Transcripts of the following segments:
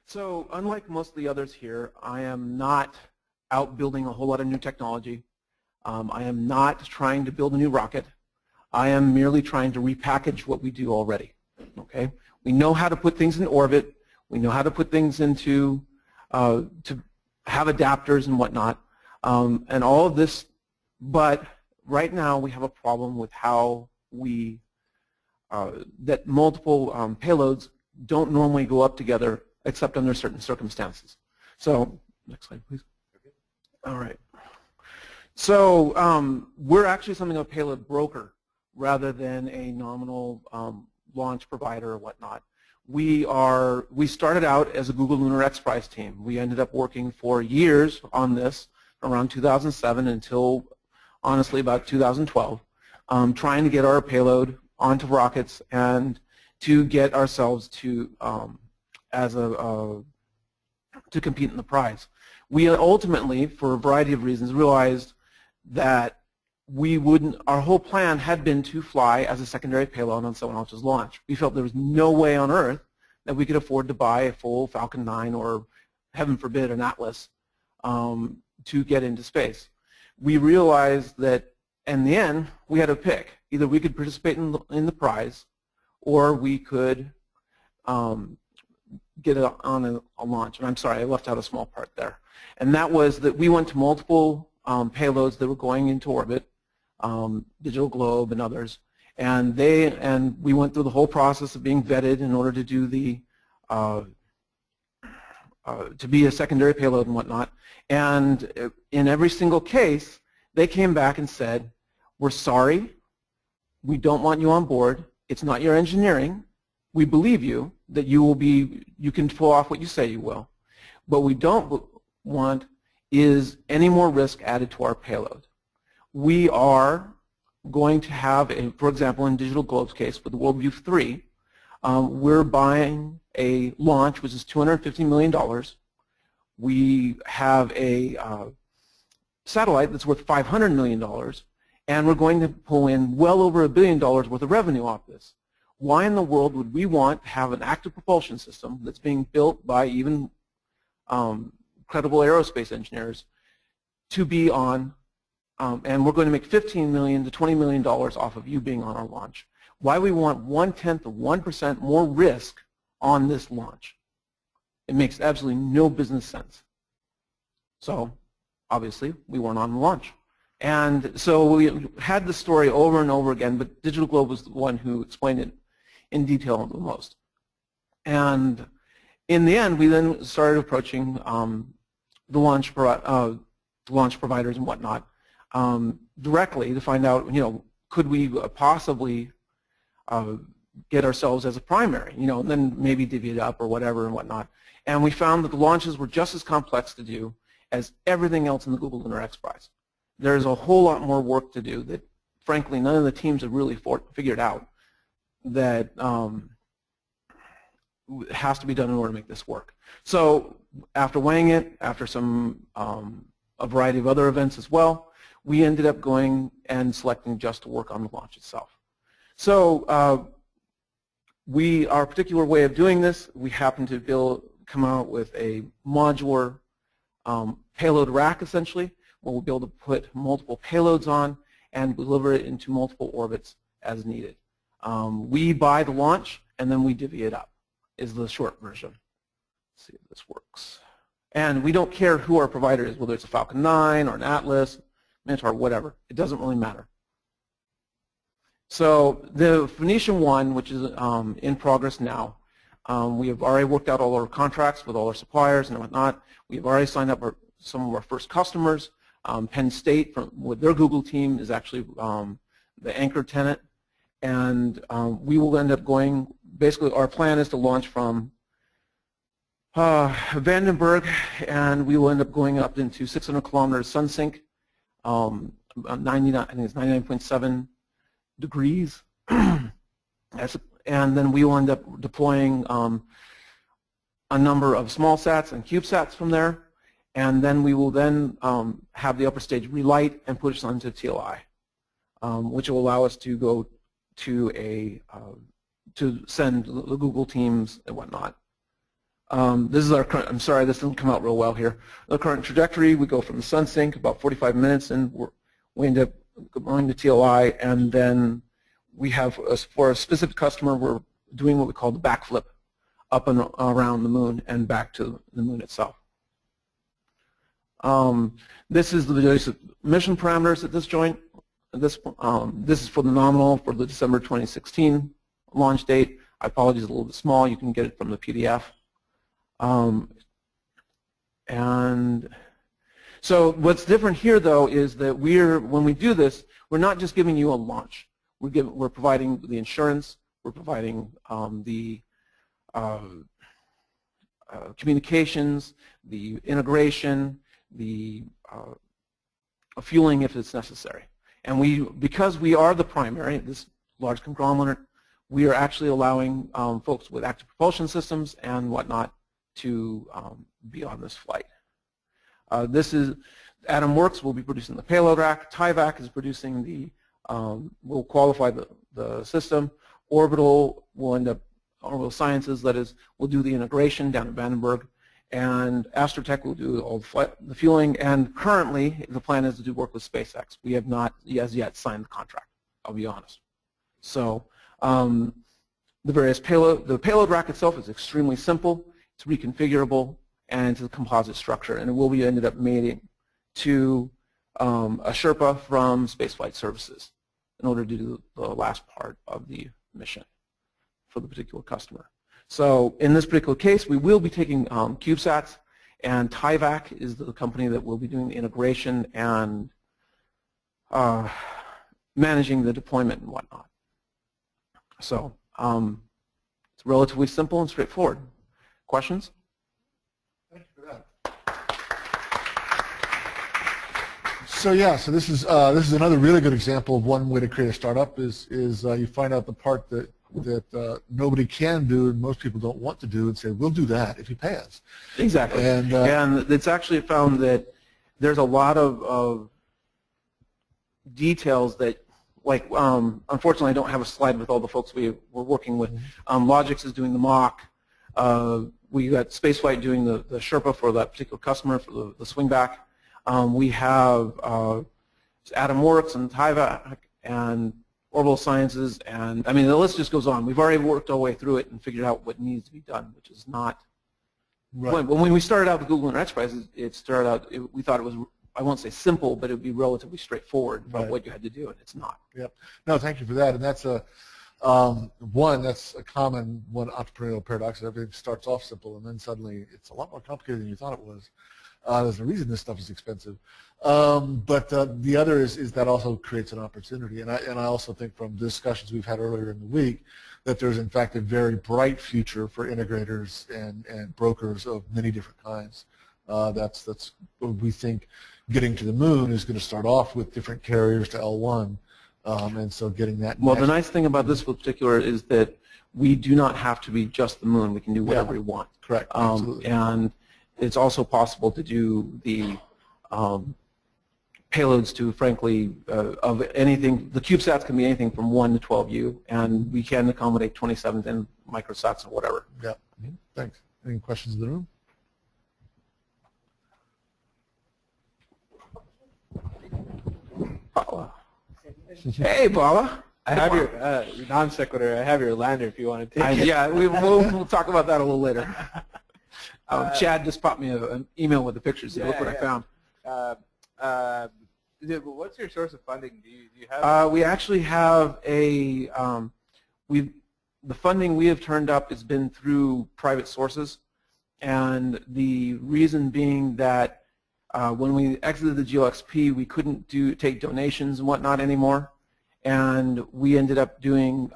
So unlike most of the others here, I am not out building a whole lot of new technology. I am not trying to build a new rocket. I am merely trying to repackage what we do already. Okay? We know how to put things in orbit. We know how to put things into, to have adapters and whatnot, and all of this, but right now we have a problem with how we, that multiple payloads don't normally go up together except under certain circumstances. So, next slide please. Okay. All right. So we're actually something of a payload broker rather than a nominal launch provider or whatnot. We started out as a Google Lunar X Prize team. We ended up working for years on this, around 2007 until honestly about 2012, trying to get our payload onto rockets and to get ourselves to to compete in the prize. We ultimately, for a variety of reasons, realized that we wouldn't, our whole plan had been to fly as a secondary payload on someone else's launch. We felt there was no way on Earth that we could afford to buy a full Falcon 9 or, heaven forbid, an Atlas to get into space. We realized that in the end, we had to pick. Either we could participate in the prize or we could get it on a launch. And I'm sorry, I left out a small part there. And that was that we went to multiple payloads that were going into orbit, Digital Globe and others, and we went through the whole process of being vetted in order to do the to be a secondary payload and whatnot. And in every single case, they came back and said, "We're sorry, we don't want you on board. It's not your engineering. We believe you that you can pull off what you say you will. What we don't want is any more risk added to our payload. We are going to have, for example, in Digital Globe's case with the WorldView 3, we're buying a launch which is $250 million. We have a satellite that's worth $500 million, and we're going to pull in well over $1 billion worth of revenue off this. Why in the world would we want to have an active propulsion system that's being built by even credible aerospace engineers to be on, and we're going to make $15 million to $20 million off of you being on our launch? Why we want 1/10 of 1% more risk on this launch? It makes absolutely no business sense. So obviously we weren't on the launch. And so we had the story over and over again, but Digital Globe was the one who explained it in detail the most. And in the end, we then started approaching the launch providers and whatnot directly to find out, could we possibly get ourselves as a primary, and then maybe divvy it up or whatever and whatnot. And we found that the launches were just as complex to do as everything else in the Google Lunar X Prize. There's a whole lot more work to do that, frankly, none of the teams have really figured out that has to be done in order to make this work. So after weighing it, after some a variety of other events as well, we ended up going and selecting just to work on the launch itself. So our particular way of doing this, we happened to come out with a modular payload rack, essentially, where we'll be able to put multiple payloads on and deliver it into multiple orbits as needed. We buy the launch and then we divvy it up, is the short version. Let's see if this works. And we don't care who our provider is, whether it's a Falcon 9 or an Atlas, Minotaur, whatever. It doesn't really matter. So the Phoenician 1, which is in progress now, we have already worked out all our contracts with all our suppliers and whatnot. We've already signed up some of our first customers. Penn State, with their Google team, is actually the anchor tenant. And we will end up going, basically our plan is to launch from Vandenberg, and we will end up going up into 600 kilometers sunsync, 99, I think it's 99.7 degrees. And then we will end up deploying a number of small sats and CubeSats from there. And then we will then have the upper stage relight and push onto TLI, which will allow us to go to to send the Google teams and whatnot This is our current, I'm sorry, this doesn't come out real well here. The current trajectory, we go from the sun sink about 45 minutes, and we end up going to TLI, and then we have, for a specific customer, we're doing what we call the backflip up and around the moon and back to the moon itself. This is the mission parameters at this joint. This is for the nominal for the December 2016 launch date. I apologize, a little bit small. You can get it from the PDF. And so what's different here, though, is that when we do this, we're not just giving you a launch. We're providing the insurance. We're providing the communications, the integration, the fueling if it's necessary. And because we are the primary, this large conglomerate, we are actually allowing folks with active propulsion systems and whatnot to be on this flight. This is Atom Works will be producing the payload rack. TIVAC is producing the will qualify the system. Orbital will end up Orbital Sciences, that is, will do the integration down at Vandenberg, and Astrotech will do all the fueling. And currently, the plan is to do work with SpaceX. We have not as yet signed the contract. I'll be honest. So the payload rack itself is extremely simple. It's reconfigurable, and it's a composite structure, and it will be ended up mating to a Sherpa from Spaceflight Services in order to do the last part of the mission for the particular customer. So in this particular case, we will be taking CubeSats, and TIVAC is the company that will be doing the integration and managing the deployment and whatnot. So it's relatively simple and straightforward. Questions? Thank you for that. So yeah, so this is another really good example of one way to create a startup is you find out the part that nobody can do and most people don't want to do and say, we'll do that if you pay us. Exactly. And it's actually found that there's a lot of details that, like, unfortunately I don't have a slide with all the folks we're working with. Logix is doing the mock. We got Spaceflight doing the Sherpa for that particular customer for the swingback. We have Atom Works and TIVAC and Orbital Sciences, and I mean the list just goes on. We've already worked our way through it and figured out what needs to be done, which is not. Right. When we started out the Google Enterprise, it started out. We thought it was, I won't say simple, but it would be relatively straightforward about what you had to do, and it's not. Yep. No, thank you for that, and that's a. That's a common entrepreneurial paradox. Everything starts off simple, and then suddenly it's a lot more complicated than you thought it was. There's a reason this stuff is expensive. But the other is that also creates an opportunity. And I also think from discussions we've had earlier in the week that there's, in fact, a very bright future for integrators and brokers of many different kinds. That's we think getting to the moon is going to start off with different carriers to L1. And so getting that. Well, the nice thing about this in particular is that we do not have to be just the moon. We can do whatever we want. Correct. Absolutely. And it's also possible to do the payloads to, frankly, of anything. The CubeSats can be anything from 1 to 12U, and we can accommodate 27 and microsats or whatever. Yeah. Thanks. Any questions in the room? Hey, Bala. I have your non sequitur. I have your lander if you want to take it. Yeah, we'll talk about that a little later. Chad just popped me an email with the pictures. Look what I found. What's your source of funding? Do you have? We actually have a. The funding we have turned up has been through private sources, and the reason being that when we exited the GLXP, we couldn't take donations and whatnot anymore, and we ended up doing.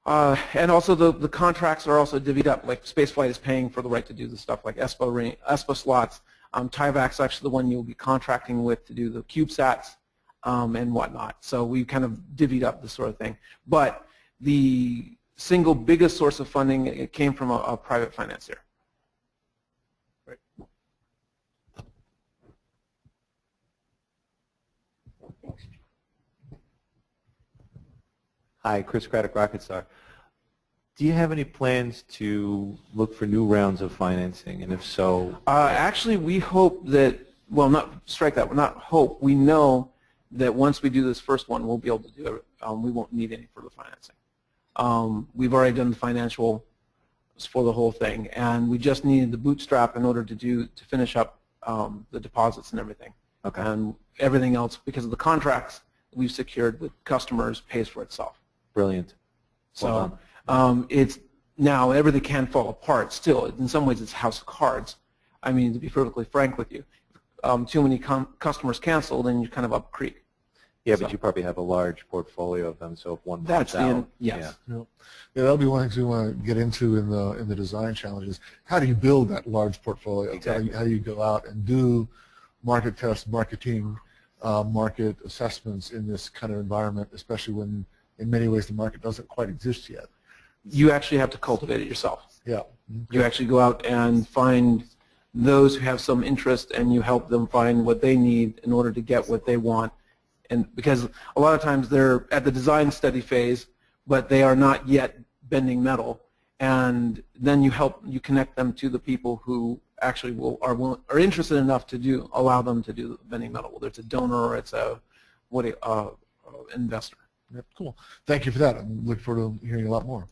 And also the contracts are also divvied up. Like Spaceflight is paying for the right to do the stuff like ESPA slots. TIVAC's actually the one you'll be contracting with to do the CubeSats and whatnot. So we kind of divvied up this sort of thing. But the single biggest source of funding, it came from a private financier. Right. Hi, Chris Craddock, Rocket Star. Do you have any plans to look for new rounds of financing, and if so? Actually, we hope that, well, not strike that, not hope, we know that once we do this first one, we'll be able to do it. We won't need any further financing. We've already done the financial for the whole thing, and we just needed the bootstrap in order to finish up the deposits and everything. Okay. And everything else, because of the contracts we've secured with customers, pays for itself. Brilliant. Well So it's now everything can fall apart still. In some ways, it's a house of cards. I mean, to be perfectly frank with you, too many customers cancel, then you're kind of up creek. Yeah, So but you probably have a large portfolio of them, so if one that's pops out, yes. Yeah, that'll be one thing we want to get into in the design challenges. How do you build that large portfolio? Exactly. How do you go out and do market tests, marketing, market assessments in this kind of environment, especially when in many ways the market doesn't quite exist yet? You actually have to cultivate it yourself. Yeah. You actually go out and find those who have some interest, and you help them find what they need in order to get what they want. And because a lot of times they're at the design study phase, but they are not yet bending metal, and then you connect them to the people who actually are interested enough to allow them to do bending metal, whether it's a donor or it's a investor. Yep, cool. Thank you for that. I'm looking forward to hearing a lot more.